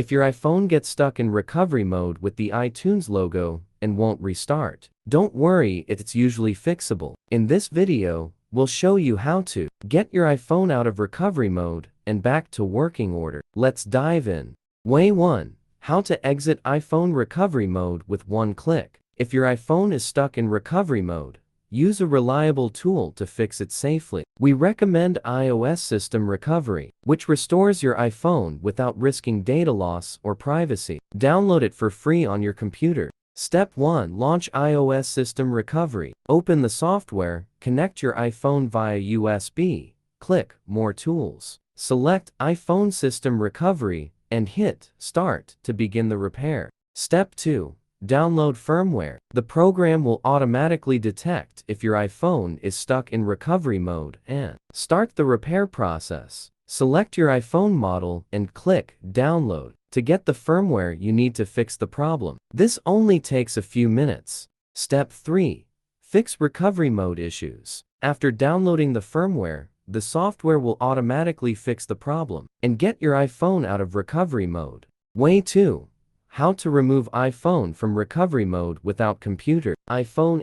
if your iPhone gets stuck in recovery mode with the iTunes logo and won't restart. Don't worry, it's usually fixable. In this video, we'll show you how to get your iPhone out of recovery mode and back to working order. Let's dive in. Way 1. How to exit iPhone recovery mode with one click. If your iPhone is stuck in recovery mode, use a reliable tool to fix it safely. We recommend iOS System Recovery, which restores your iPhone without risking data loss or privacy. Download it for free on your computer. Step 1. Launch iOS System Recovery. Open the software, connect your iPhone via USB, click More Tools. Select iPhone System Recovery and hit Start to begin the repair. Step 2. Download firmware. The program will automatically detect if your iPhone is stuck in recovery mode and start the repair process. Select your iPhone model and click Download to get the firmware you need to fix the problem. This only takes a few minutes. Step 3. Fix recovery mode issues. After downloading the firmware, the software will automatically fix the problem and get your iPhone out of recovery mode. Way 2. How to remove iPhone from recovery mode without computer. iPhone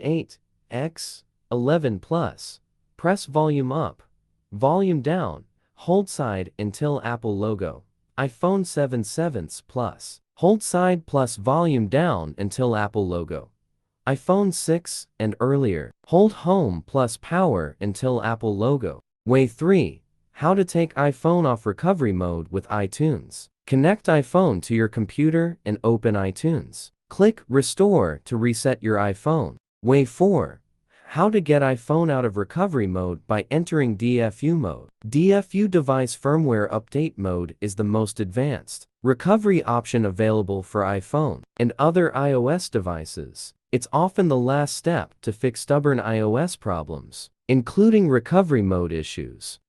8X, 11 Plus. Press volume up, volume down, hold side until Apple logo. iPhone 7 Plus. Hold side plus volume down until Apple logo. iPhone 6 and earlier. Hold home plus power until Apple logo. Way 3. How to take iPhone off recovery mode with iTunes. Connect iPhone to your computer and open iTunes. Click Restore to reset your iPhone. Way 4. How to get iPhone out of recovery mode by entering DFU mode. DFU device firmware update mode is the most advanced recovery option available for iPhone and other iOS devices. It's often the last step to fix stubborn iOS problems, including recovery mode issues.